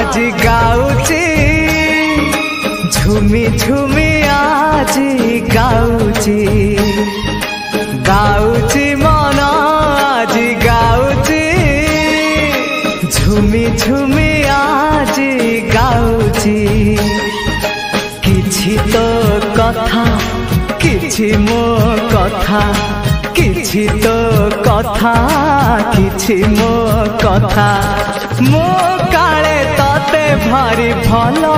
आज गाउची झुमी झुमी आज गाउची गाउची मन आज गाउची झुमी झुमी आज गाउची किछि तो कथा किछि मो कथा किछि तो कथा किछि मो कथा मो काले तते भारी भलो